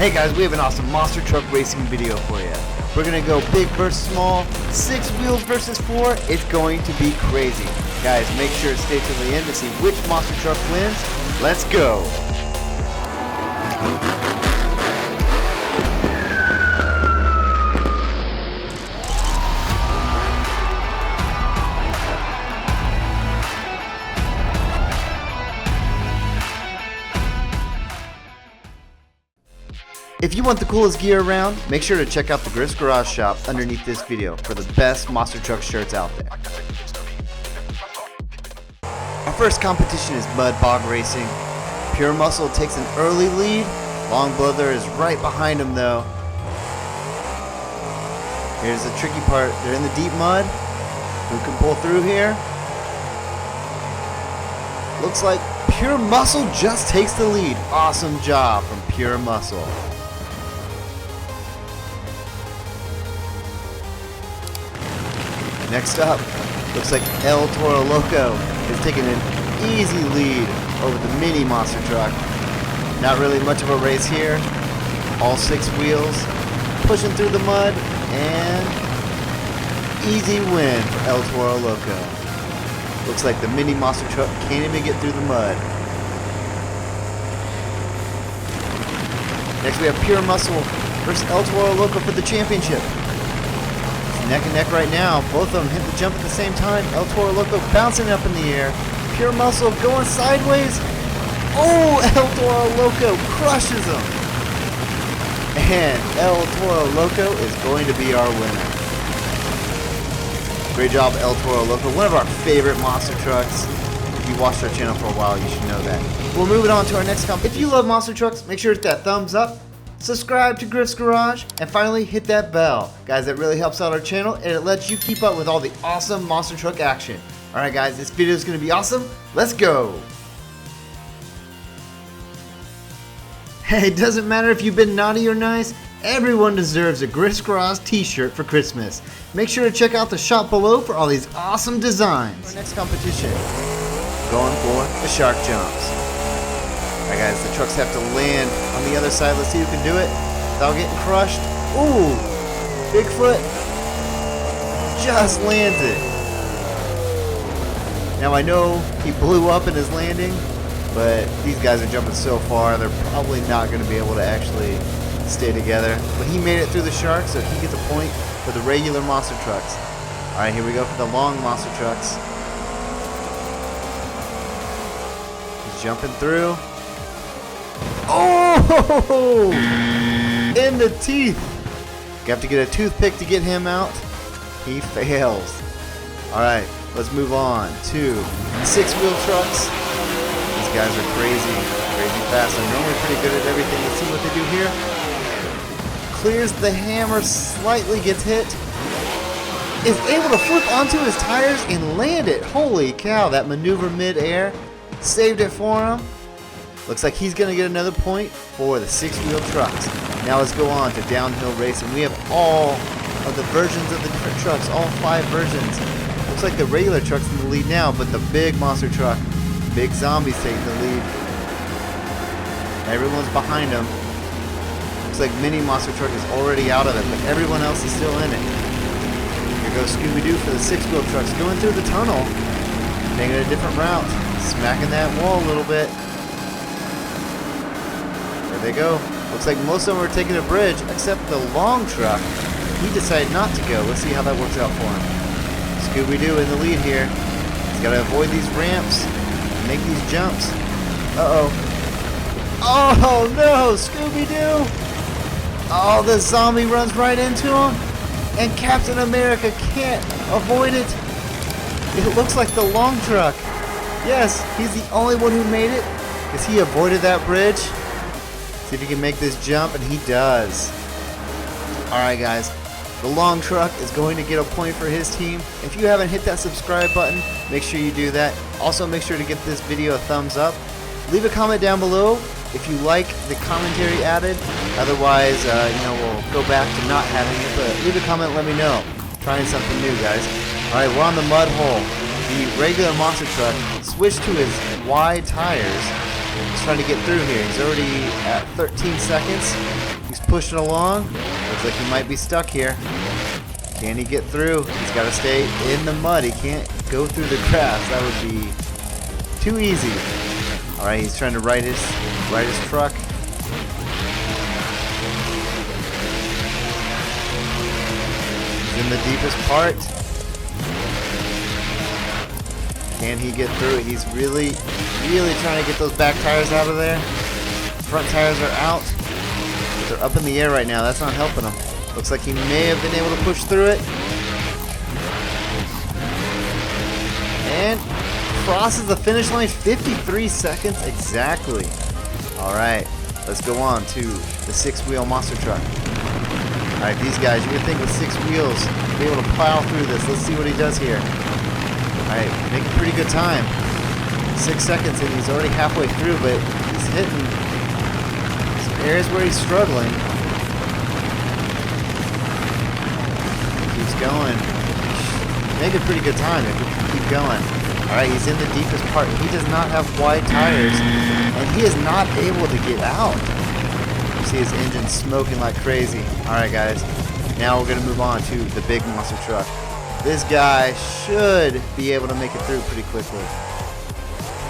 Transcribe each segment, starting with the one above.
Hey guys, we have an awesome monster truck racing video for you. We're gonna go big versus small, 6 wheels versus 4. It's going to be crazy. Guys, make sure to stay till the end to see which monster truck wins. Let's go. If you want the coolest gear around, make sure to check out the Griff's Garage shop underneath this video for the best monster truck shirts out there. Our first competition is mud bog racing. Pure Muscle takes an early lead. Long Brother is right behind him though. Here's the tricky part. They're in the deep mud. Who can pull through here? Looks like Pure Muscle just takes the lead. Awesome job from Pure Muscle. Next up, looks like El Toro Loco is taking an easy lead over the mini monster truck. Not really much of a race here. All 6 wheels, pushing through the mud, and easy win for El Toro Loco. Looks like the mini monster truck can't even get through the mud. Next we have Pure Muscle versus El Toro Loco for the championship. Neck and neck right now. Both of them hit the jump at the same time. El Toro Loco bouncing up in the air. Pure Muscle going sideways. Oh, El Toro Loco crushes him. And El Toro Loco is going to be our winner. Great job, El Toro Loco. One of our favorite monster trucks. If you watched our channel for a while, you should know that. We'll move it on to our next competition. If you love monster trucks, make sure to hit that thumbs up. Subscribe to Griff's Garage, and finally hit that bell. Guys, that really helps out our channel, and it lets you keep up with all the awesome monster truck action. Alright guys, this video is going to be awesome. Let's go! Hey, it doesn't matter if you've been naughty or nice, everyone deserves a Griff's Garage t-shirt for Christmas. Make sure to check out the shop below for all these awesome designs. Our next competition, going for the shark jumps. Alright guys, the trucks have to land on the other side. Let's see who can do it without getting crushed. Ooh! Bigfoot just lands it. Now I know he blew up in his landing, but these guys are jumping so far, they're probably not going to be able to actually stay together. But he made it through the shark, so he gets a point for the regular monster trucks. Alright, here we go for the long monster trucks. He's jumping through. Oh! In the teeth! You have to get a toothpick to get him out. He fails. Alright, let's move on to 6-wheel trucks. These guys are crazy fast. They're normally pretty good at everything. Let's see what they do here. Clears the hammer, slightly gets hit. Is able to flip onto his tires and land it. Holy cow, that maneuver mid-air saved it for him. Looks like he's going to get another point for the 6-wheel trucks. Now let's go on to downhill racing. We have all of the versions of the different trucks, all 5 versions. Looks like the regular truck's in the lead now, but the big monster truck, Big Zombie's taking the lead. Everyone's behind him. Looks like Mini Monster Truck is already out of it, but everyone else is still in it. Here goes Scooby-Doo for the 6-wheel trucks, going through the tunnel, taking a different route, smacking that wall a little bit. They go. Looks like most of them are taking a bridge, except the long truck. He decided not to go. Let's see how that works out for him. Scooby-Doo in the lead here. He's got to avoid these ramps, make these jumps. Uh-oh. Oh, no, Scooby-Doo. Oh, the zombie runs right into him, and Captain America can't avoid it. It looks like the long truck. Yes, he's the only one who made it, because he avoided that bridge. See if he can make this jump, and he does. Alright guys, the long truck is going to get a point for his team. If you haven't hit that subscribe button, make sure you do that. Also make sure to give this video a thumbs up. Leave a comment down below if you like the commentary added. Otherwise, we'll go back to not having it, but leave a comment, let me know. Trying something new, guys. Alright, we're on the mud hole. The regular monster truck switched to his wide tires Let's try to get through here. He's already at 13 seconds. He's pushing along. Looks like he might be stuck here. Can he get through? He's got to stay in the mud. He can't go through the grass. That would be too easy. All right, he's trying to right his truck. He's in the deepest part. Can he get through it? He's really trying to get those back tires out of there. Front tires are out. But they're up in the air right now. That's not helping him. Looks like he may have been able to push through it. And crosses the finish line. 53 seconds exactly. All right, let's go on to the 6-wheel monster truck. All right, these guys, you would think with 6 wheels, be able to plow through this. Let's see what he does here. All right, making pretty good time. 6 seconds and he's already halfway through, but he's hitting some areas where he's struggling. Keeps going. Making pretty good time if we can keep going. All right, he's in the deepest part. He does not have wide tires, and he is not able to get out. You see his engine smoking like crazy. All right, guys. Now we're gonna move on to the big monster truck. This guy should be able to make it through pretty quickly.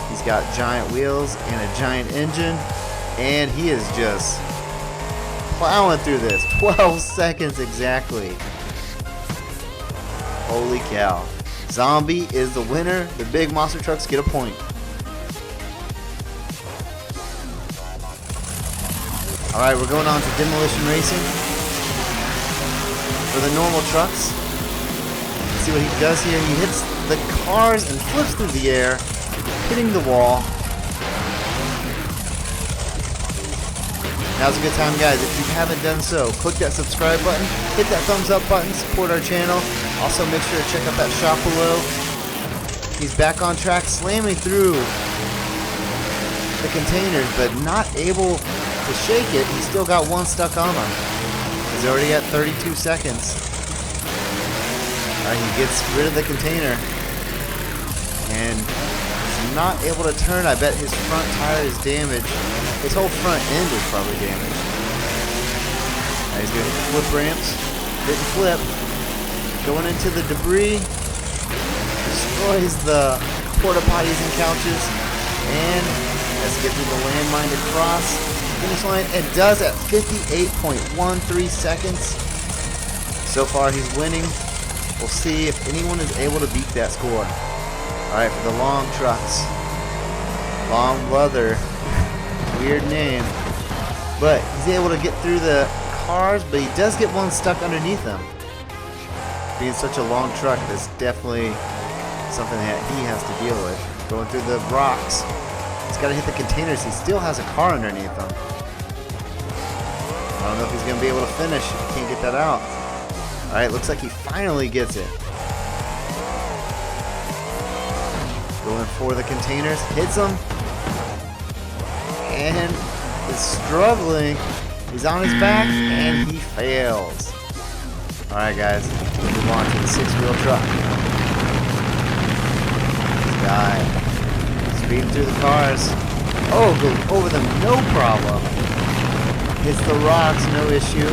He's got giant wheels and a giant engine, and he is just plowing through this. 12 seconds exactly. Holy cow. Zombie is the winner. The big monster trucks get a point. Alright, we're going on to demolition racing. For the normal trucks. Let's see what he does here. He hits the cars and flips through the air, hitting the wall. Now's a good time, guys. If you haven't done so, click that subscribe button, hit that thumbs up button, support our channel. Also, make sure to check out that shop below. He's back on track, slamming through the containers, but not able to shake it. He's still got one stuck on him. He's already at 32 seconds. Alright, he gets rid of the container. And he's not able to turn. I bet his front tire is damaged. His whole front end is probably damaged. Right, he's going to hit the flip ramps. Didn't flip. Going into the debris. Destroys the porta potties and couches. And let's get through the landmine to cross finish line. And does at 58.13 seconds. So far he's winning. We'll see if anyone is able to beat that score. Alright, for the long trucks. Long leather. Weird name. But he's able to get through the cars, but he does get one stuck underneath him. Being such a long truck, that's definitely something that he has to deal with. Going through the rocks. He's got to hit the containers. He still has a car underneath him. I don't know if he's going to be able to finish if he can't get that out. Alright, looks like he finally gets it. Going for the containers. Hits them. And is struggling. He's on his back, and he fails. Alright, guys. We'll move on to the 6-wheel truck. This guy speeding through the cars. Oh, goes over them, no problem. Hits the rocks, no issue.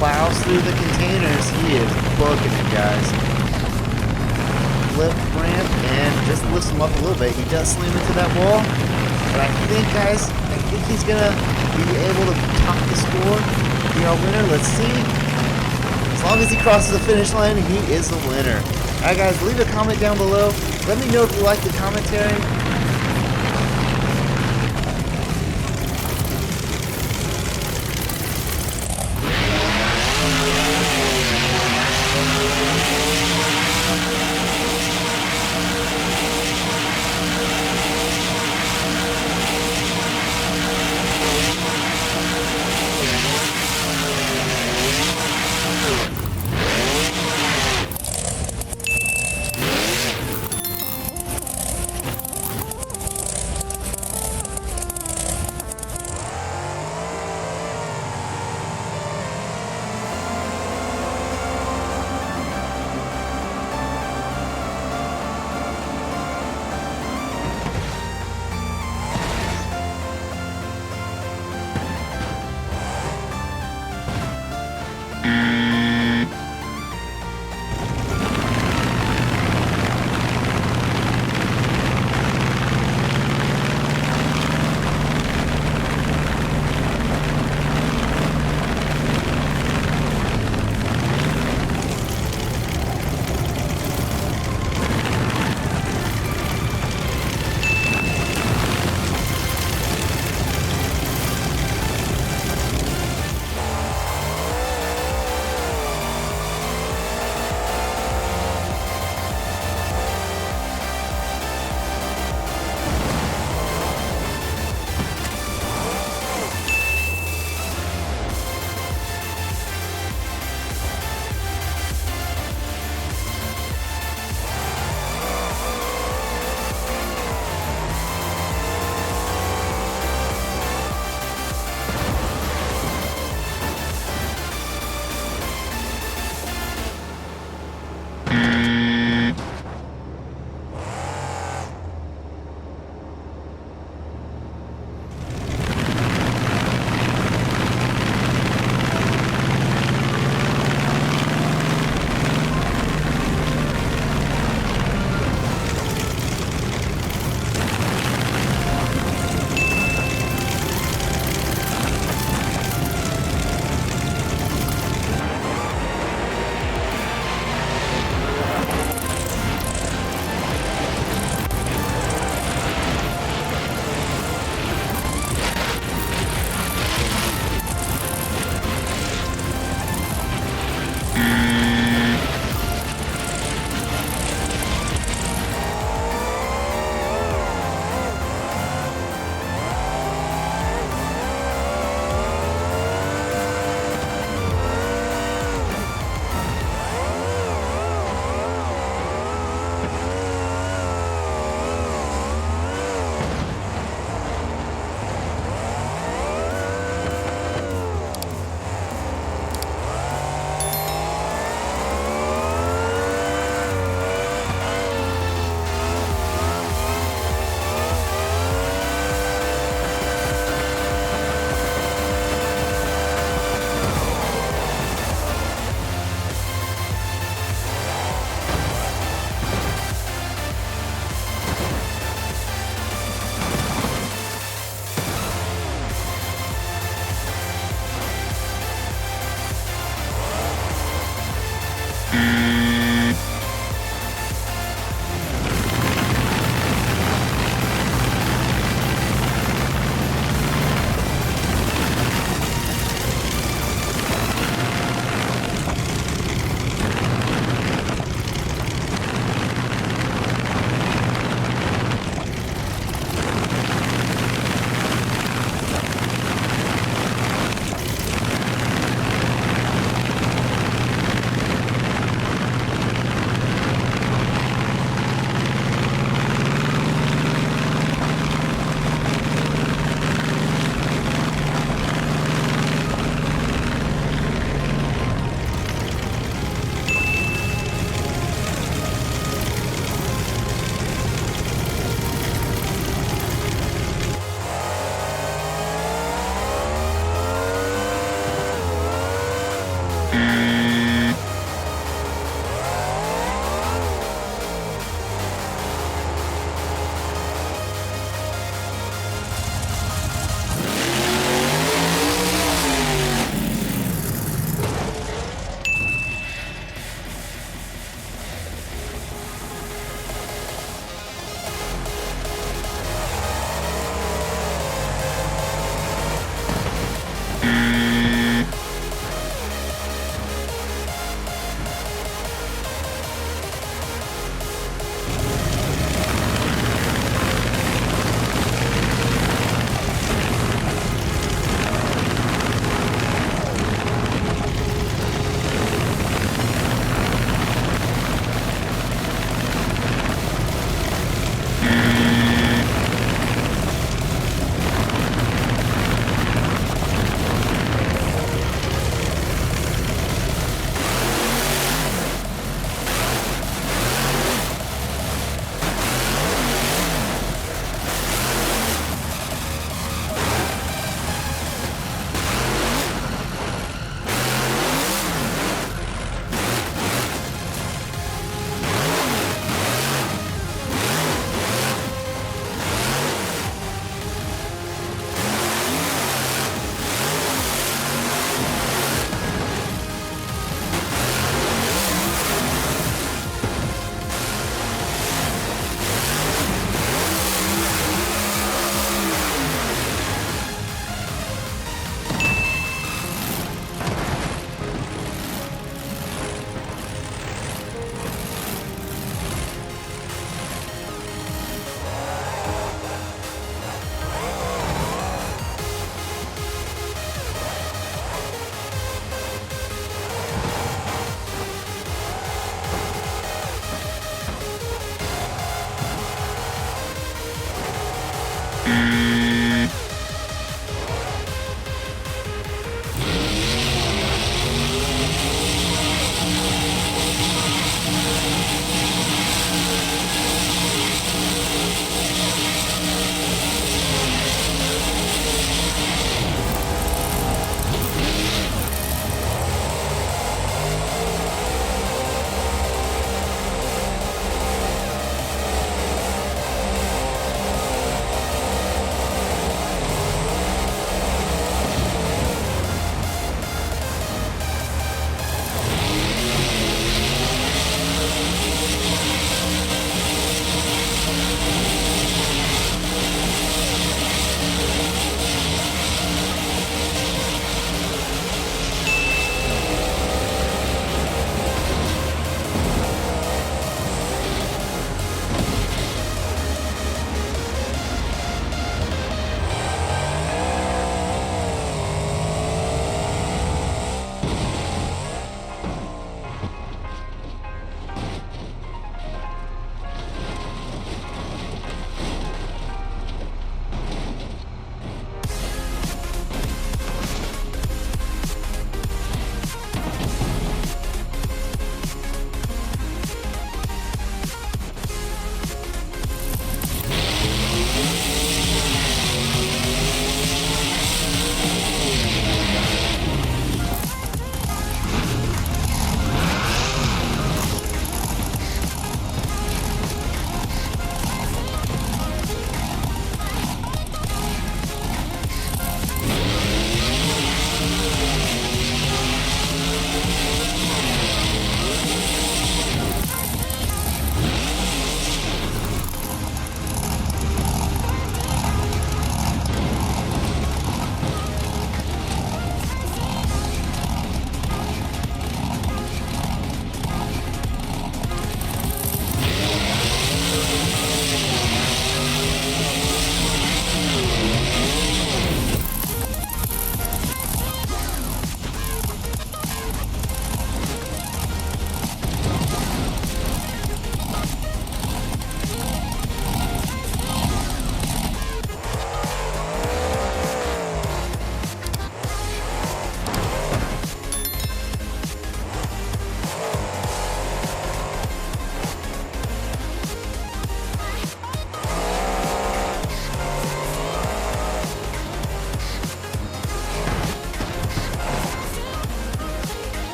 Plows through the containers. He is booking it, guys. Flip ramp and just lifts him up a little bit. He does slam into that wall. But I think, guys, he's going to be able to top the score. Be our winner. Let's see. As long as he crosses the finish line, he is the winner. Alright, guys, leave a comment down below. Let me know if you like the commentary.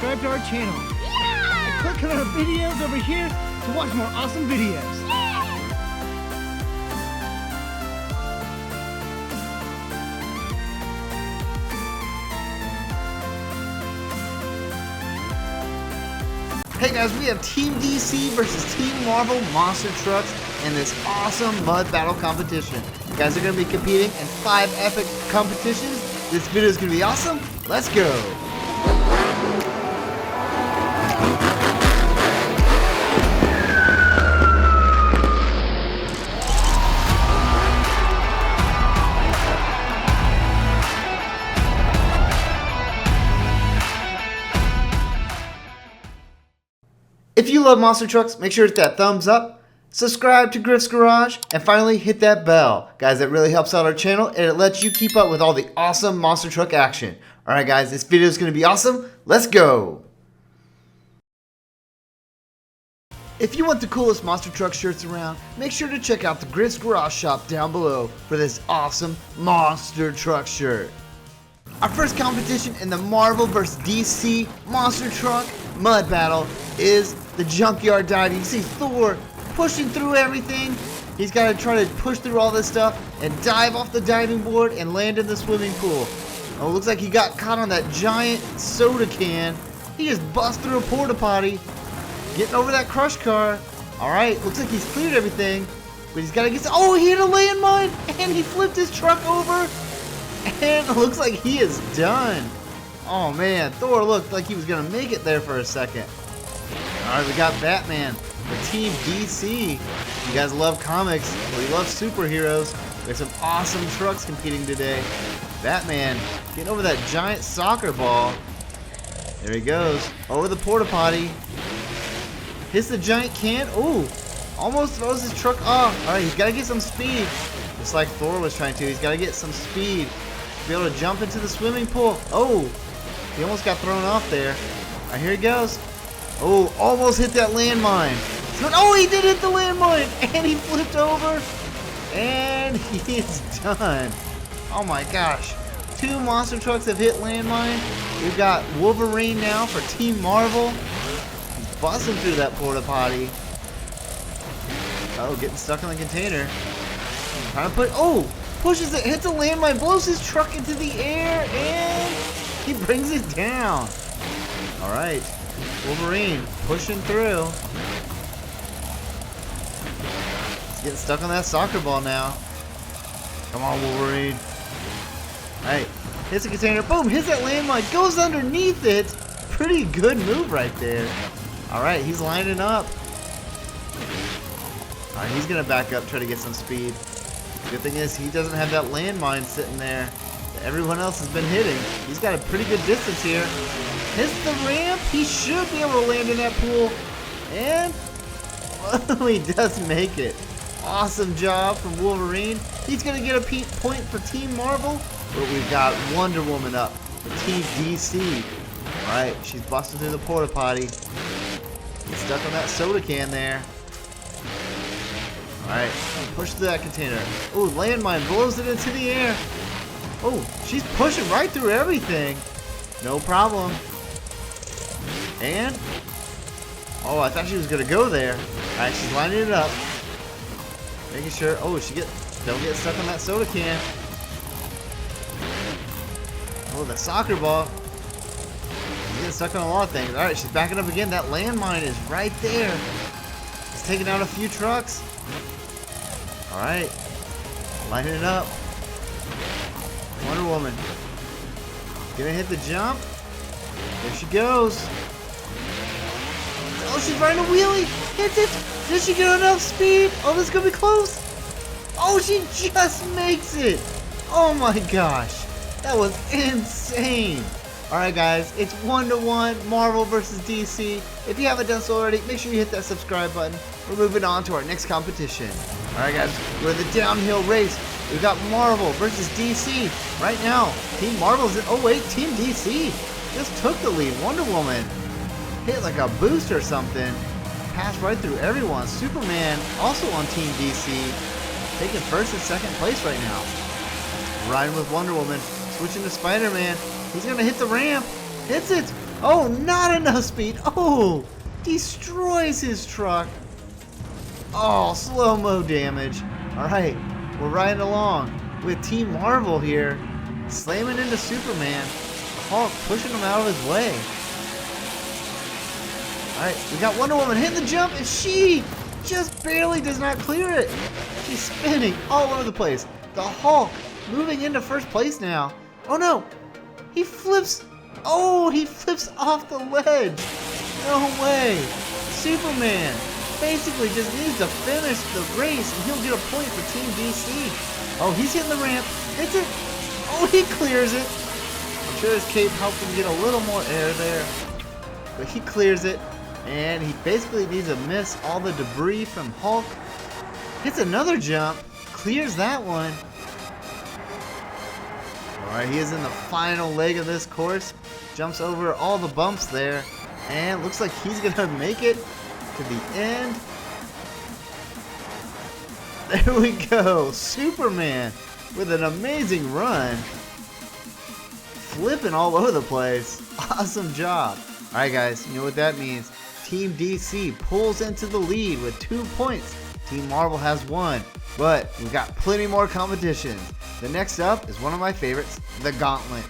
subscribe to our channel. And click on our videos over here to watch more awesome videos. Hey guys, we have Team DC versus Team Marvel monster trucks in this awesome mud battle competition. You guys are going to be competing in 5 epic competitions. This video is going to be awesome. Let's go. If you love monster trucks, make sure to hit that thumbs up, subscribe to Griff's Garage, and finally hit that bell. Guys, that really helps out our channel and it lets you keep up with all the awesome monster truck action. Alright guys, this video is going to be awesome. Let's go! If you want the coolest monster truck shirts around, make sure to check out the Griff's Garage shop down below for this awesome monster truck shirt. Our first competition in the Marvel vs. DC monster truck mud battle is the junkyard dive. You can see Thor pushing through everything. He's got to try to push through all this stuff and dive off the diving board and land in the swimming pool. Oh, looks like he got caught on that giant soda can. He just bust through a porta potty, getting over that crush car. Alright, looks like he's cleared everything, but he's got to get... Oh, he hit a landmine and he flipped his truck over. And it looks like he is done. Oh man, Thor looked like he was going to make it there for a second. Alright, we got Batman for Team DC. You guys love comics, or you love superheroes. There's some awesome trucks competing today. Batman getting over that giant soccer ball. There he goes. Over the porta potty. Hits the giant can. Ooh, almost throws his truck off. Alright, he's got to get some speed. Just like Thor was trying to. He's got to get some speed to be able to jump into the swimming pool. Oh, he almost got thrown off there. Alright, here he goes. Oh, almost hit that landmine. Oh, he did hit the landmine, and he flipped over, and he is done. Oh my gosh. 2 monster trucks have hit landmine. We've got Wolverine now for Team Marvel. He's busting through that porta potty. Oh, getting stuck in the container. Trying to pushes it, hits a landmine, blows his truck into the air, and he brings it down. Alright. Wolverine pushing through. He's getting stuck on that soccer ball now. Come on, Wolverine. Alright, hits the container, boom, hits that landmine, goes underneath it. Pretty good move right there. Alright, he's lining up. Alright, he's gonna back up, try to get some speed. Good thing is he doesn't have that landmine sitting there that everyone else has been hitting. He's got a pretty good distance here. Hits the ramp. He should be able to land in that pool. And well, he does make it. Awesome job from Wolverine. He's going to get a point for Team Marvel. But we've got Wonder Woman up for Team DC. Alright, she's busting through the porta potty. Gets stuck on that soda can there. Alright, push through that container. Oh, landmine blows it into the air. Oh, she's pushing right through everything. No problem. And, oh, I thought she was going to go there. Alright, she's lining it up. Making sure, oh, don't get stuck on that soda can. Oh, the soccer ball. She's getting stuck on a lot of things. Alright, she's backing up again. That landmine is right there. It's taking out a few trucks. Alright, lining it up. Wonder Woman. Gonna hit the jump. There she goes. Oh, she's riding a wheelie. Hits it. Did she get enough speed? Oh, this is gonna be close. Oh, she just makes it. Oh my gosh. That was insane. Alright guys, it's 1-1 Marvel versus DC. If you haven't done so already, make sure you hit that subscribe button. We're moving on to our next competition. Alright guys, we're in the downhill race. We've got Marvel versus DC. Right now, Team Marvel's in... Oh wait, Team DC just took the lead. Wonder Woman hit like a boost or something. Passed right through everyone. Superman also on Team DC. Taking first and second place right now. Riding with Wonder Woman. Switching to Spider-Man. He's going to hit the ramp. Hits it. Oh, not enough speed. Oh, destroys his truck. Oh, slow-mo damage. All right, we're riding along with Team Marvel here, slamming into Superman. Hulk pushing him out of his way. All right, we got Wonder Woman hitting the jump, and she just barely does not clear it. She's spinning all over the place. The Hulk moving into first place now. Oh no, he flips. Oh, he flips off the ledge. No way. Superman basically just needs to finish the race and he'll get a point for Team DC. Oh, he's hitting the ramp. Hits it. Oh, he clears it. I'm sure his cape helped him get a little more air there. But he clears it. And he basically needs to miss all the debris from Hulk. Hits another jump. Clears that one. Alright, he is in the final leg of this course. Jumps over all the bumps there. And looks like he's going to make it to the end. There we go. Superman with an amazing run. Flipping all over the place. Awesome job. Alright guys, you know what that means. Team DC pulls into the lead with 2 points. Team Marvel has 1. But we've got plenty more competition. The next up is one of my favorites, the Gauntlet.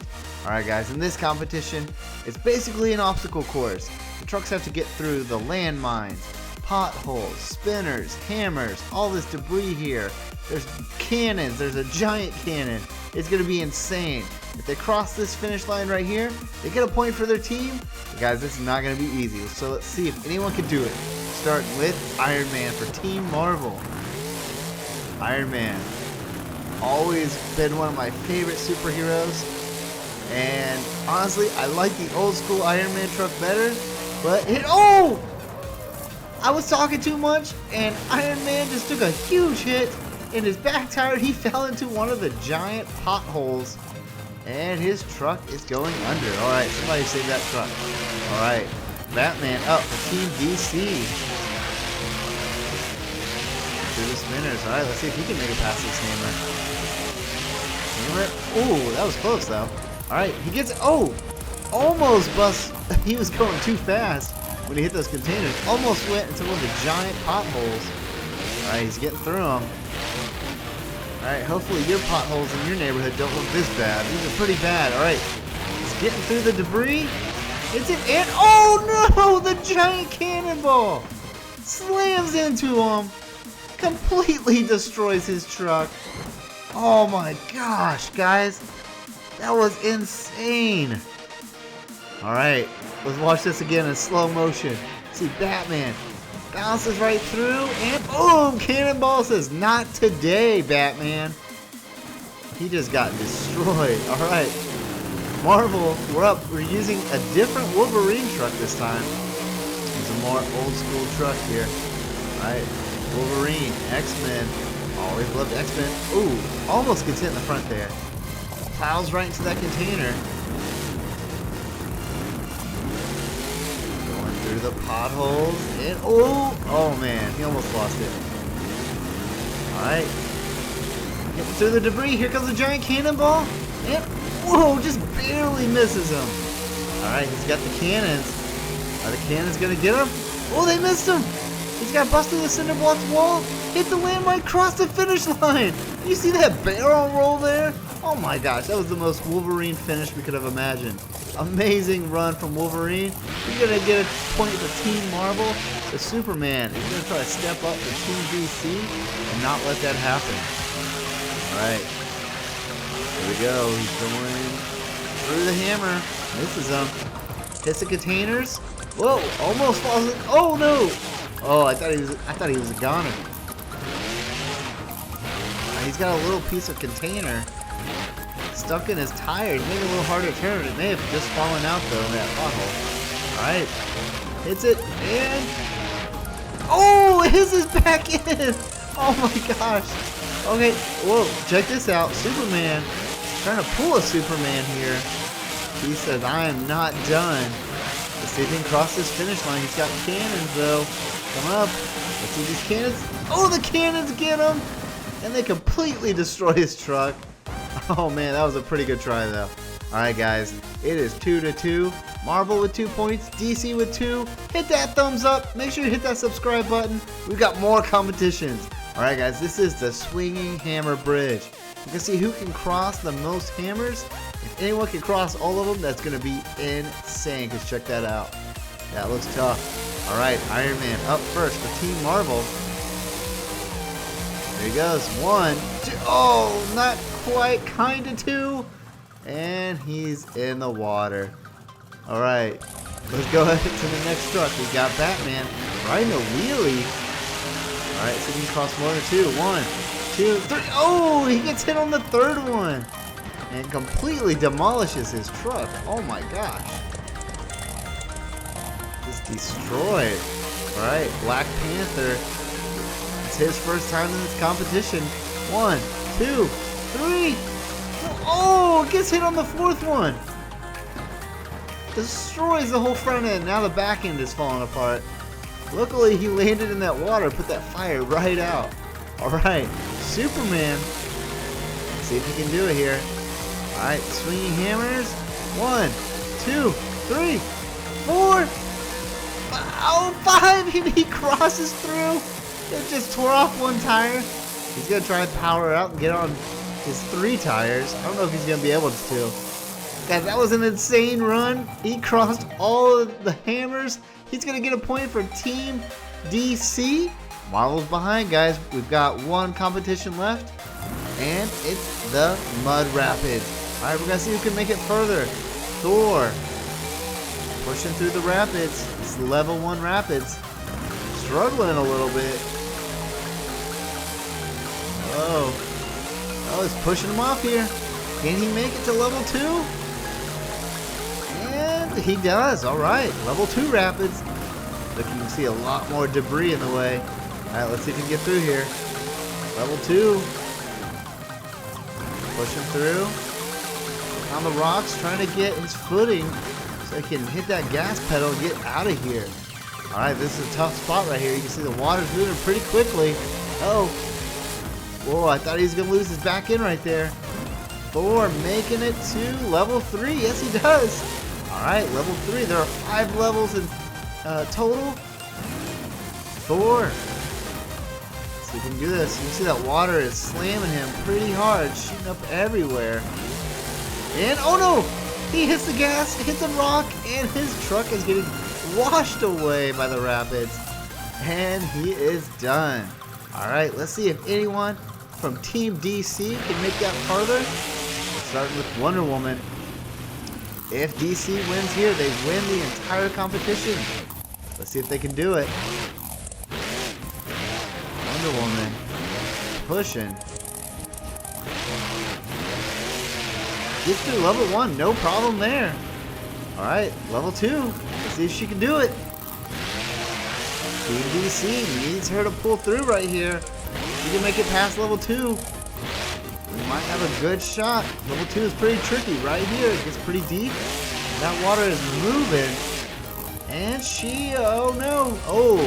Alright guys, in this competition, it's basically an obstacle course. The trucks have to get through the landmines, potholes, spinners, hammers, all this debris here. There's cannons, there's a giant cannon. It's going to be insane. If they cross this finish line right here, they get a point for their team. But guys, this is not going to be easy. So let's see if anyone can do it. Starting with Iron Man for Team Marvel. Iron Man. Always been one of my favorite superheroes. And honestly, I like the old school Iron Man truck better. But oh! I was talking too much and Iron Man just took a huge hit. In his back tire, he fell into one of the giant potholes. And his truck is going under. Alright, somebody save that truck. Alright, Batman up for Team DC. Through the spinners. Alright, let's see if he can make it past this hammer. Hammer. Oh, that was close though. Alright, he gets, almost bust. He was going too fast when he hit those containers. Almost went into one of the giant potholes. Alright, he's getting through them. Alright, hopefully your potholes in your neighborhood don't look this bad. These are pretty bad. Alright, he's getting through the debris. It's an and oh no! The giant cannonball slams into him. Completely destroys his truck. Oh my gosh, guys. That was insane. Alright, let's watch this again in slow motion. See Batman bounces right through and boom! Cannonball says, "Not today, Batman." He just got destroyed. Alright. Marvel, we're up. We're using a different Wolverine truck this time. It's a more old school truck here. Alright. Wolverine, X-Men. Always loved X-Men. Ooh, almost gets hit in the front there. Plows right into that container. Going through the potholes. And oh man, he almost lost it. Alright. Getting through the debris. Here comes the giant cannonball. And whoa, just barely misses him. Alright, he's got the cannons. Are the cannons gonna get him? Oh, they missed him. He's got busted the cinder block's wall. Hit the landmine, cross the finish line. You see that barrel roll there? Oh my gosh, that was the most Wolverine finish we could have imagined. Amazing run from Wolverine. He's gonna get a point for Team Marvel. The Superman is gonna try to step up for Team DC and not let that happen. Alright. Here we go. He's going through the hammer. Misses him. Hits the containers. Whoa, almost falls in. Oh no! Oh, I thought he was a goner. He's got a little piece of container stuck in his tire. It's making it a little harder to turn. It may have just fallen out though in that pothole. Alright. Hits it and oh, it hits his back in. Oh my gosh. Okay, whoa, check this out. Superman trying to pull a Superman here. He says, "I am not done." Let's see if he can cross this finish line. He's got cannons though. Come up. Let's see these cannons. Oh, the cannons get him! And they completely destroy his truck. Oh man, that was a pretty good try though. Alright guys, it is 2-2. Marvel with 2 points, DC with 2. Hit that thumbs up. Make sure you hit that subscribe button. We've got more competitions. Alright guys, this is the swinging hammer bridge. You can see who can cross the most hammers. If anyone can cross all of them, that's going to be insane. Because check that out. That looks tough. Alright, Iron Man up first for Team Marvel. There he goes. 1, 2. Oh, not quite. Kinda 2. And he's in the water. Alright, let's go ahead to the next truck. We got Batman riding a wheelie. Alright, so he can cross more than 2. 1, 2, 3. Oh, he gets hit on the third one. And completely demolishes his truck. Oh my gosh. Just destroyed. Alright, Black Panther. It's his first time in this competition. 1, 2, 3. Oh, gets hit on the fourth one. Destroys the whole front end. Now the back end is falling apart. Luckily, he landed in that water, put that fire right out. Alright, Superman. Let's see if he can do it here. Alright, swinging hammers. 1, 2, 3, 4. Oh, 5. He crosses through. It just tore off one tire. He's going to try and power out and get on his 3 tires. I don't know if he's going to be able to. Guys, that was an insane run. He crossed all of the hammers. He's going to get a point for Team DC. Marvel's behind, guys. We've got 1 competition left. And it's the Mud Rapids. Alright, we're going to see who can make it further. Thor. Pushing through the rapids. It's level 1 rapids. Struggling a little bit. Oh, it's pushing him off here. Can he make it to level 2? And he does. Alright, level 2 rapids. Look, you can see a lot more debris in the way. Alright, let's see if he can get through here. Level 2. Pushing through. On the rocks, trying to get his footing so he can hit that gas pedal and get out of here. Alright, this is a tough spot right here. You can see the water's moving pretty quickly. Oh. Whoa, I thought he was going to lose his back end right there. Thor making it to level 3. Yes, he does. Alright, level 3. There are 5 levels in total. Thor. Let's see if we can do this. You can see that water is slamming him pretty hard, shooting up everywhere. And, oh no! He hits the gas, hits the rock, and his truck is getting washed away by the rapids. And he is done. Alright, let's see if anyone from Team DC can make that farther. We're starting with Wonder Woman. If DC wins here, they win the entire competition. Let's see if they can do it. Wonder Woman pushing. Gets through level 1, no problem there. Alright, level 2. Let's see if she can do it. Team DC needs her to pull through right here. She can make it past level 2. We might have a good shot. Level 2 is pretty tricky right here. It gets pretty deep. That water is moving. And she, oh no. Oh.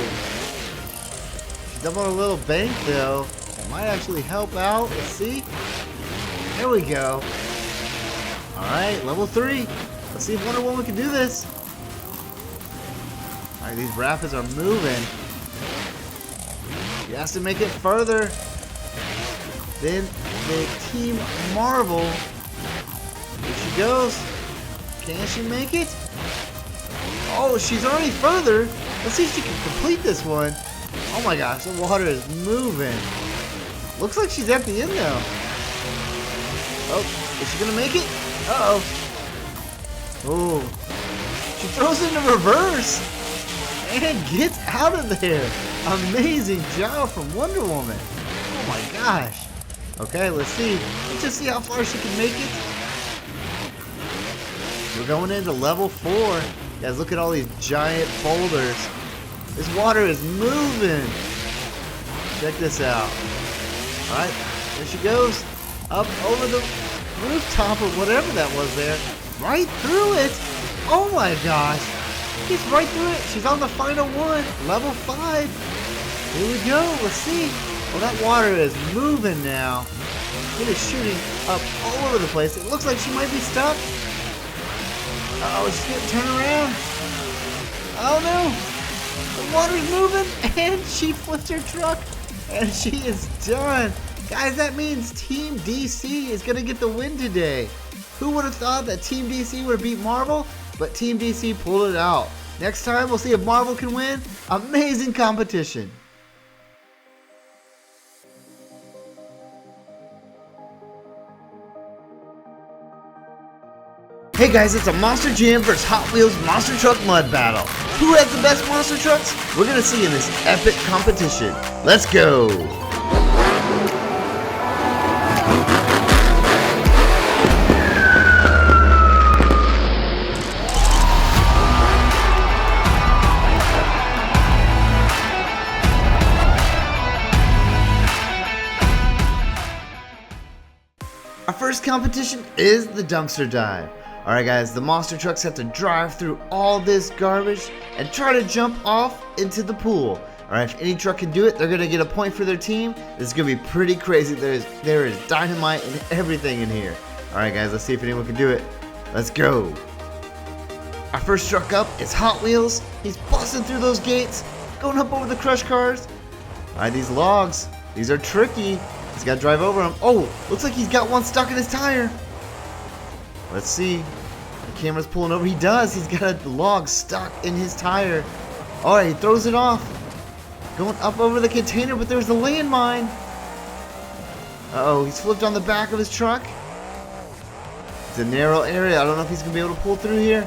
She's up on a little bank though. It might actually help out. Let's see. There we go. Alright, level 3. Let's see if Wonder Woman can do this. Alright, these rapids are moving. She has to make it further than the Team Marvel. Here she goes. Can she make it? Oh, she's already further. Let's see if she can complete this one. Oh my gosh, the water is moving. Looks like she's at the end though. Oh, is she gonna make it? Uh-oh. Oh. She throws it in reverse and gets out of there. Amazing job from Wonder Woman. Oh my gosh. Okay, let's see. Let's just see how far she can make it. We're going into level 4. Guys, look at all these giant boulders. This water is moving. Check this out. Alright, there she goes. Up over the rooftop or whatever that was there. Right through it. Oh my gosh. She's right through it. She's on the final one. Level 5. Here we go. Let's see. Well, that water is moving now. It is shooting up all over the place. It looks like she might be stuck. Oh, she's gonna turn around. Oh no, the water's moving, and she flipped her truck, and she is done. Guys, that means Team DC is gonna get the win today. Who would have thought that Team DC would have beat Marvel? But Team DC pulled it out. Next time, we'll see if Marvel can win. Amazing competition. Hey guys, it's a Monster Jam vs Hot Wheels Monster Truck Mud Battle. Who has the best monster trucks? We're gonna see in this epic competition. Let's go! Our first competition is the dumpster dive. Alright guys, the monster trucks have to drive through all this garbage and try to jump off into the pool. Alright, if any truck can do it, they're going to get a point for their team. This is going to be pretty crazy. There is dynamite and everything in here. Alright guys, let's see if anyone can do it. Let's go. Our first truck up is Hot Wheels. He's busting through those gates, going up over the crush cars. Alright, these logs, these are tricky. He's got to drive over them. Oh, looks like he's got one stuck in his tire. Let's see. The camera's pulling over. He does. He's got a log stuck in his tire. Alright, he throws it off. Going up over the container, but there's a landmine. Uh-oh, he's flipped on the back of his truck. It's a narrow area. I don't know if he's going to be able to pull through here.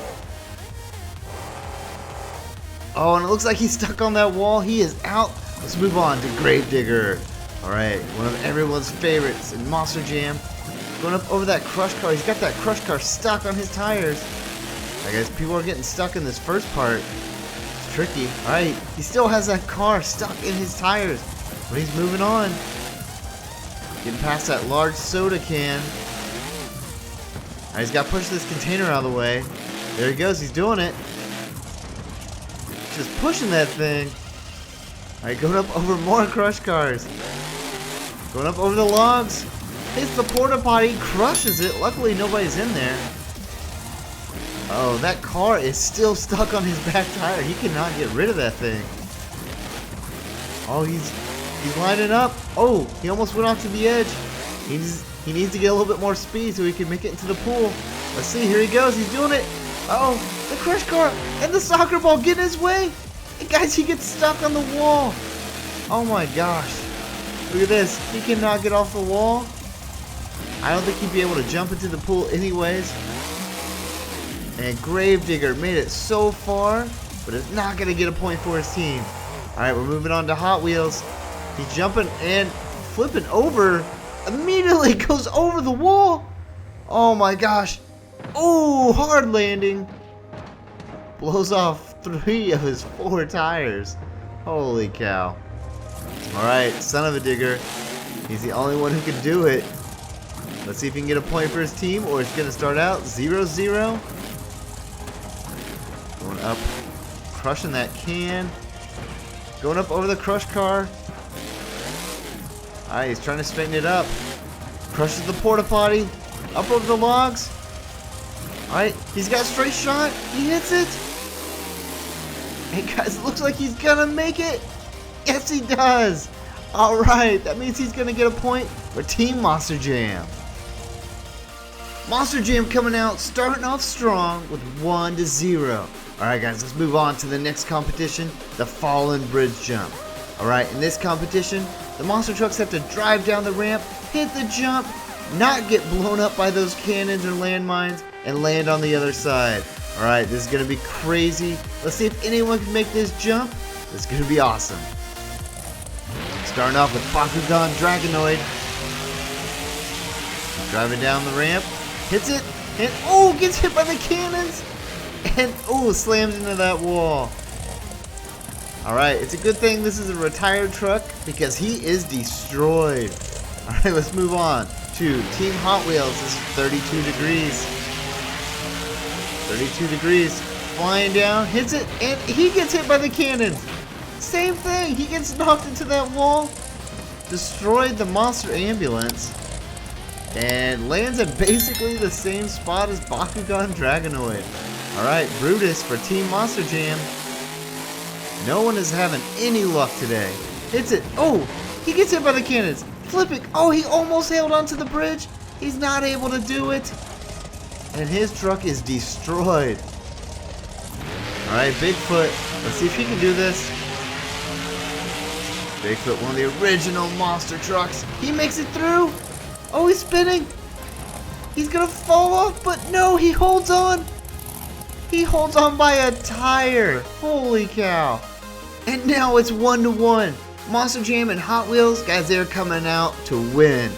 Oh, and it looks like he's stuck on that wall. He is out. Let's move on to Gravedigger. Alright, one of everyone's favorites in Monster Jam. Going up over that crush car. He's got that crush car stuck on his tires. I guess people are getting stuck in this first part. It's tricky. Alright, he still has that car stuck in his tires. But he's moving on. Getting past that large soda can. Alright, he's got to push this container out of the way. There he goes. He's doing it. Just pushing that thing. Alright, going up over more crush cars. Going up over the logs. Hits the porta potty, crushes it. Luckily, nobody's in there. Oh, that car is still stuck on his back tire. He cannot get rid of that thing. Oh, he's lining up. Oh, he almost went off to the edge. He needs to get a little bit more speed so he can make it into the pool. Let's see. Here he goes. He's doing it. Oh, the crush car and the soccer ball get in his way. And guys, he gets stuck on the wall. Oh my gosh. Look at this. He cannot get off the wall. I don't think he'd be able to jump into the pool anyways. And Gravedigger made it so far, but is not going to get a point for his team. Alright, we're moving on to Hot Wheels. He's jumping and flipping over. Immediately goes over the wall. Oh my gosh. Oh, hard landing. Blows off 3 of his 4 tires. Holy cow. Alright, son of a digger. He's the only one who can do it. Let's see if he can get a point for his team, or it's going to start out 0-0. Going up, crushing that can. Going up over the crush car. Alright, he's trying to straighten it up. Crushes the porta potty. Up over the logs. Alright, he's got a straight shot. He hits it. Hey guys, it looks like he's going to make it. Yes, he does. Alright, that means he's going to get a point for Team Monster Jam. Monster Jam coming out, starting off strong with 1-0. Alright guys, let's move on to the next competition, the Fallen Bridge Jump. Alright, in this competition, the monster trucks have to drive down the ramp, hit the jump, not get blown up by those cannons or landmines, and land on the other side. Alright, this is going to be crazy. Let's see if anyone can make this jump. This is going to be awesome. Starting off with Bakugan Dragonoid. Driving down the ramp. Hits it. And oh, gets hit by the cannons. And oh, slams into that wall. Alright, it's a good thing this is a retired truck because he is destroyed. Alright, let's move on to Team Hot Wheels. This is 32 degrees. 32 degrees. Flying down. Hits it. And he gets hit by the cannon. Same thing. He gets knocked into that wall. Destroyed the monster ambulance. And lands at basically the same spot as Bakugan Dragonoid. Alright, Brutus for Team Monster Jam. No one is having any luck today. Hits it. Oh, he gets hit by the cannons. Flipping. Oh, he almost held onto the bridge. He's not able to do it. And his truck is destroyed. Alright, Bigfoot. Let's see if he can do this. Bigfoot, one of the original monster trucks. He makes it through. Oh, he's spinning. He's gonna fall off, but no, he holds on. He holds on by a tire. Holy cow. And now it's 1-1. Monster Jam and Hot Wheels, guys, they're coming out to win.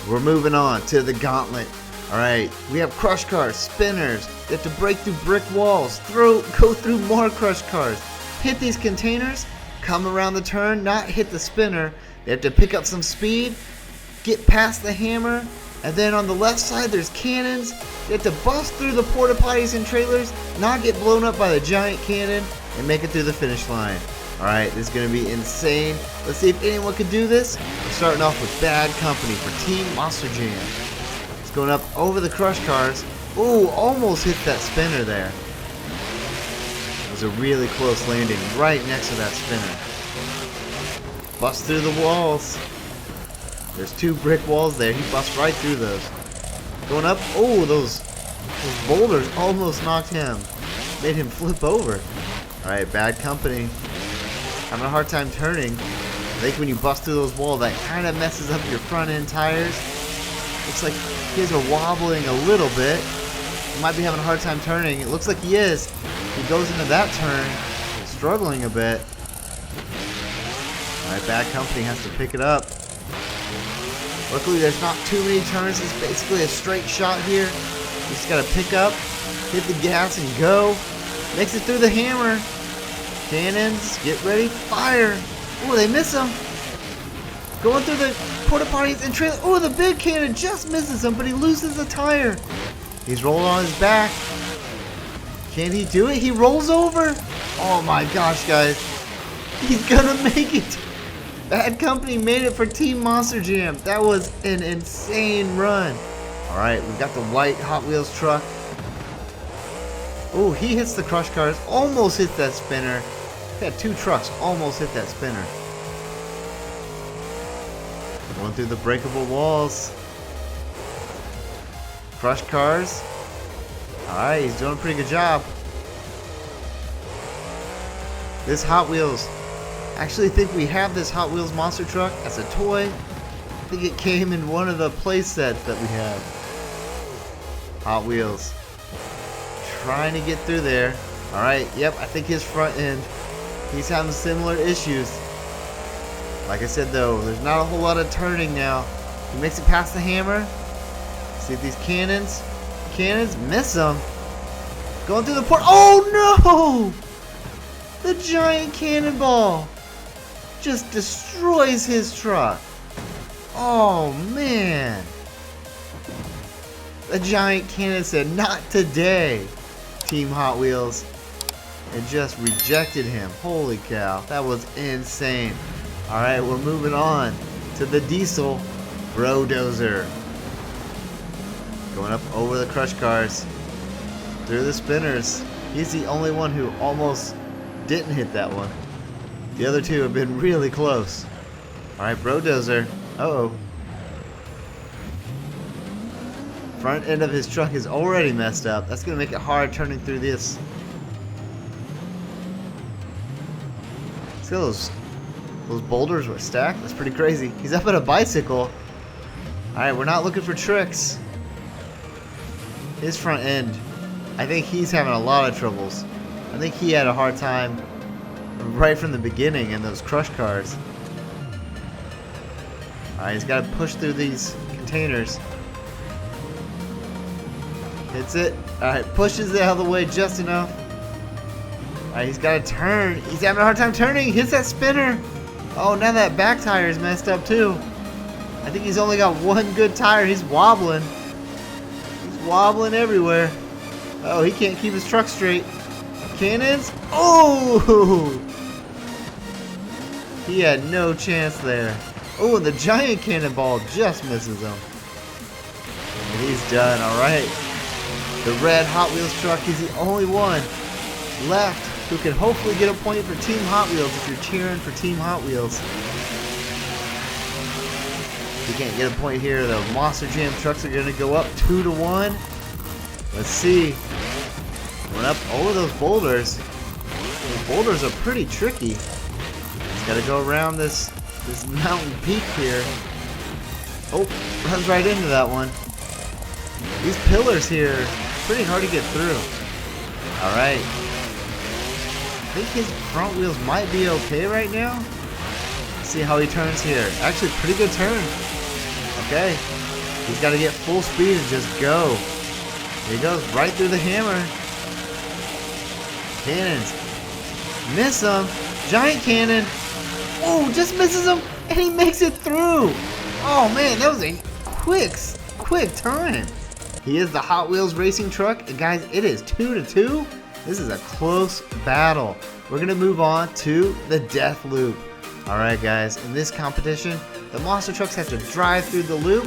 We're moving on to the gauntlet. Alright, we have crush cars, spinners. They have to break through brick walls, go through more crush cars, hit these containers, come around the turn, not hit the spinner. They have to pick up some speed, get past the hammer, and then on the left side there's cannons. They have to bust through the porta potties and trailers, not get blown up by the giant cannon, and make it through the finish line. Alright, this is going to be insane. Let's see if anyone can do this. We're starting off with Bad Company for Team Monster Jam. It's going up over the crush cars. Ooh, almost hit that spinner there. It was a really close landing right next to that spinner. Bust through the walls. There's 2 brick walls there. He busts right through those. Going up. Oh, those boulders almost knocked him. Made him flip over. Alright, Bad Company. Having a hard time turning. I think when you bust through those walls, that kind of messes up your front end tires. Looks like his are wobbling a little bit. He might be having a hard time turning. It looks like he is. He goes into that turn, struggling a bit. Alright, Bad Company has to pick it up. Luckily, there's not too many turns. It's basically a straight shot here. You just gotta pick up, hit the gas, and go. Makes it through the hammer. Cannons, get ready, fire. Oh, they miss him. Going through the porta potties and trailer. Oh, the big cannon just misses him, but he loses a tire. He's rolling on his back. Can he do it? He rolls over. Oh my gosh, guys. He's gonna make it. Bad Company made it for Team Monster Jam. That was an insane run. Alright, we've got the white Hot Wheels truck. Oh, he hits the crush cars. Almost hits that spinner. He had 2 trucks almost hit that spinner. Going through the breakable walls. Crush cars. Alright, he's doing a pretty good job. This Hot Wheels. I actually think we have this Hot Wheels monster truck as a toy. I think it came in one of the play sets that we have. Hot Wheels. Trying to get through there. Alright, yep, I think his front end, he's having similar issues. Like I said though, there's not a whole lot of turning now. He makes it past the hammer. See if these cannons miss him. Going through the port. Oh no! The giant cannonball just destroys his truck. Oh man. The giant cannon said, "Not today, Team Hot Wheels," and just rejected him. Holy cow, that was insane. Alright, we're moving on to the diesel Brodozer. Going up over the crush cars, through the spinners. He's the only one who almost didn't hit that one. The other 2 have been really close. Alright, Brodozer. Uh-oh. Front end of his truck is already messed up. That's going to make it hard turning through this. See those boulders were stacked? That's pretty crazy. He's up on a bicycle. Alright, we're not looking for tricks. His front end, I think he's having a lot of troubles. I think he had a hard time right from the beginning in those crush cars. Alright, he's got to push through these containers. Hits it. Alright, pushes it out of the way just enough. Alright, he's got to turn. He's having a hard time turning. He hits that spinner. Oh, now that back tire is messed up too. I think he's only got 1 good tire. He's wobbling. He's wobbling everywhere. Oh, he can't keep his truck straight. Cannons. Oh! He had no chance there. Oh, and the giant cannonball just misses him. And he's done. Alright. The red Hot Wheels truck is the only one left who can hopefully get a point for Team Hot Wheels if you're cheering for Team Hot Wheels. You can't get a point here. The Monster Jam trucks are going to go up 2-1. Let's see. Went up over those boulders. The boulders are pretty tricky. Just got to go around this mountain peak here. Oh, runs right into that one. These pillars here, pretty hard to get through. Alright. I think his front wheels might be okay right now. Let's see how he turns here. Actually, pretty good turn. Okay. He's got to get full speed and just go. Here he goes, right through the hammer. Cannons. Miss him. Giant cannon. Oh, just misses him. And he makes it through. Oh man, that was a quick time. He is the Hot Wheels racing truck. And guys, it is 2-2. This is a close battle. We're going to move on to the death loop. Alright guys, in this competition, the monster trucks have to drive through the loop,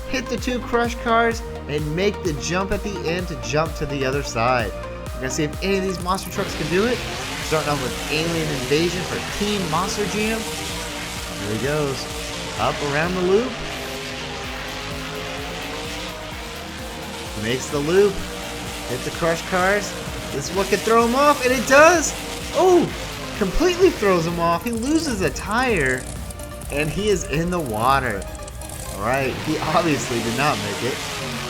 hit the 2 crush cars, and make the jump at the end to jump to the other side. We're going to see if any of these monster trucks can do it. Starting off with Alien Invasion for Team Monster Jam. Here he goes. Up around the loop. Makes the loop. Hit the crush cars. This is what could throw him off, and it does! Oh! Completely throws him off. He loses a tire, and he is in the water. Alright, he obviously did not make it.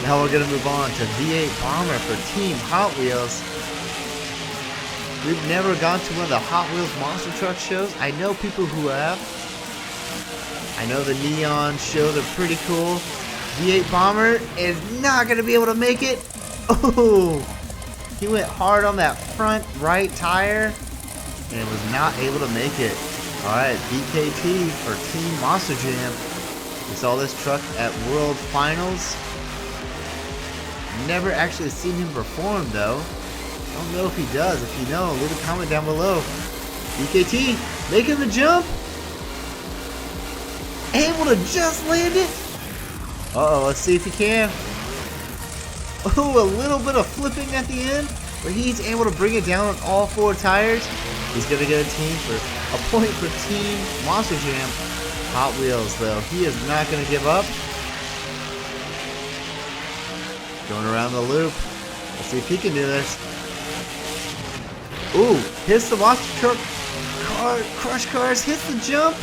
Now we're going to move on to V8 Bomber for Team Hot Wheels. We've never gone to one of the Hot Wheels monster truck shows. I know people who have. I know the neon shows are pretty cool. V8 Bomber is not going to be able to make it. Oh! He went hard on that front right tire and was not able to make it. Alright, BKT for Team Monster Jam. We saw this truck at World Finals. Never actually seen him perform though. I don't know if he does. If you know, leave a comment down below. BKT making the jump. Able to just land it. Uh-oh, let's see if he can. Oh, a little bit of flipping at the end, but he's able to bring it down on all 4 tires. He's going to get a point for Team Monster Jam. Hot Wheels, though, he is not going to give up. Going around the loop. Let's see if he can do this. Ooh, hits the monster truck. Crush cars, hits the jump.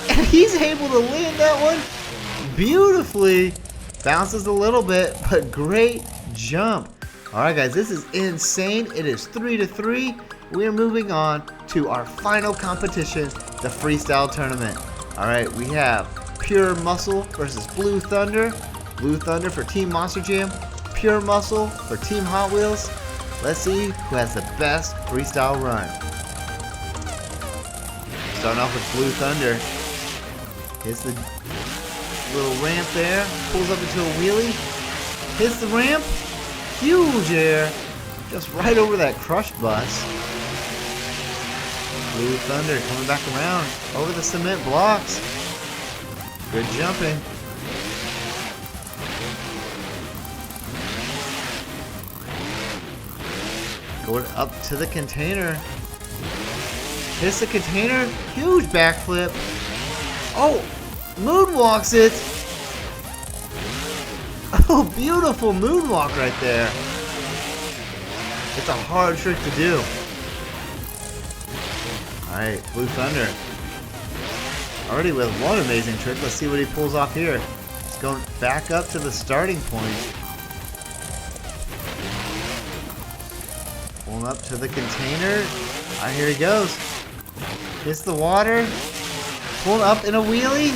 And he's able to land that one beautifully. Bounces a little bit, but great jump. Alright guys, this is insane. It is 3-3. We are moving on to our final competition, the freestyle tournament. Alright, we have Pure Muscle versus Blue Thunder. Blue Thunder for Team Monster Jam. Pure Muscle for Team Hot Wheels. Let's see who has the best freestyle run. Starting off with Blue Thunder. Hits the little ramp there. Pulls up into a wheelie. Hits the ramp. Huge air. Just right over that crush bus. Blue Thunder coming back around over the cement blocks. Good jumping. Going up to the container. Hits the container. Huge backflip. Oh, moonwalks it. Oh, beautiful moonwalk right there. It's a hard trick to do. Alright, Blue Thunder. Already with one amazing trick. Let's see what he pulls off here. He's going back up to the starting point. Pulling up to the container. Alright, here he goes. Hits the water. Pulling up in a wheelie.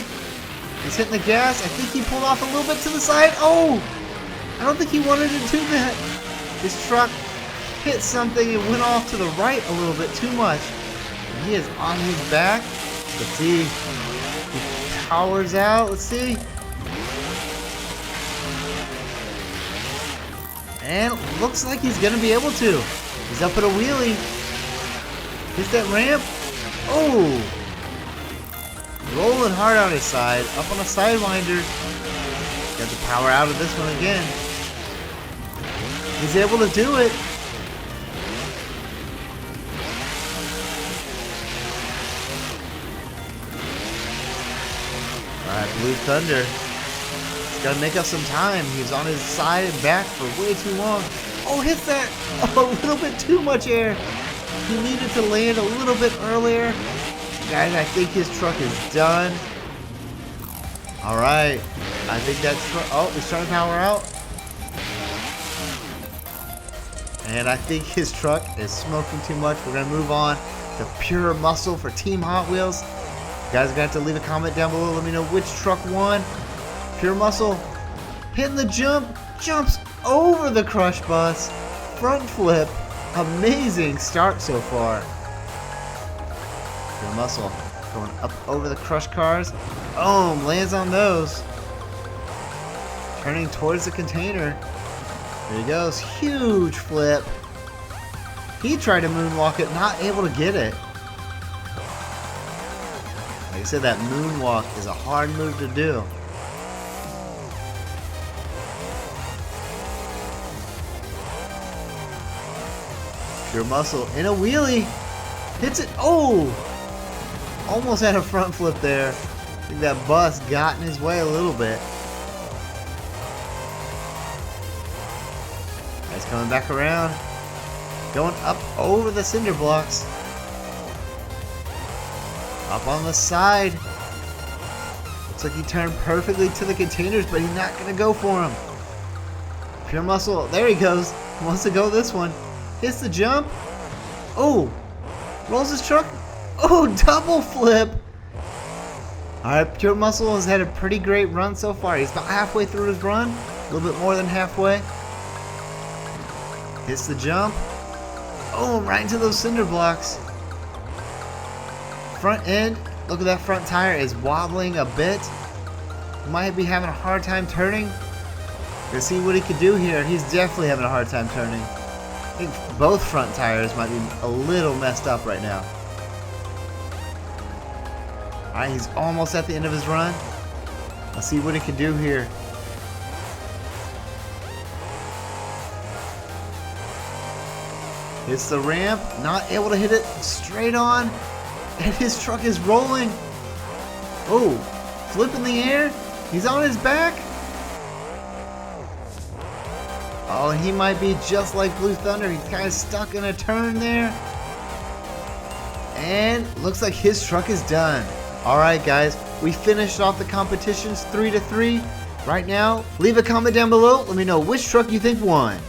He's hitting the gas. I think he pulled off a little bit to the side. Oh! I don't think he wanted to do that. His truck hit something and went off to the right a little bit too much. And he is on his back. Let's see. He powers out. Let's see. And looks like he's going to be able to. He's up at a wheelie. Hits that ramp. Oh! Rolling hard on his side. Up on a sidewinder. Got the power out of this one again. He's able to do it. Alright, Blue Thunder. He's got to make up some time. He's on his side and back for way too long. Oh, hits that. Oh, a little bit too much air. He needed to land a little bit earlier. Guys, I think his truck is done. Alright. I think that truck... Oh, it's trying to power out. And I think his truck is smoking too much. We're going to move on to Pure Muscle for Team Hot Wheels. You guys are going to have to leave a comment down below. Let me know which truck won. Pure Muscle hitting the jump. Jumps over the crush bus. Front flip. Amazing start so far. Pure Muscle going up over the crush cars. Boom. Lands on those. Turning towards the container. There he goes. Huge flip. He tried to moonwalk it. Not able to get it. Like I said, that moonwalk is a hard move to do. Pure Muscle in a wheelie. Hits it. Oh! Almost had a front flip there. I think that bus got in his way a little bit. He's coming back around. Going up over the cinder blocks. Up on the side. Looks like he turned perfectly to the containers, but he's not going to go for him. Pure Muscle. There he goes. Wants to go this one. Hits the jump. Oh. Rolls his truck. Oh, double flip. Alright, Pure Muscle has had a pretty great run so far. He's about halfway through his run. A little bit more than halfway. Hits the jump. Oh, right into those cinder blocks. Front end. Look at that front tire is wobbling a bit. Might be having a hard time turning. Let's see what he can do here. He's definitely having a hard time turning. I think both front tires might be a little messed up right now. Alright, he's almost at the end of his run. Let's see what he can do here. Hits the ramp, not able to hit it straight on, and his truck is rolling. Oh, flip in the air. He's on his back. Oh, and he might be just like Blue Thunder. He's kind of stuck in a turn there. And looks like his truck is done. Alright guys, we finished off the competitions 3-3. Right now, leave a comment down below. Let me know which truck you think won.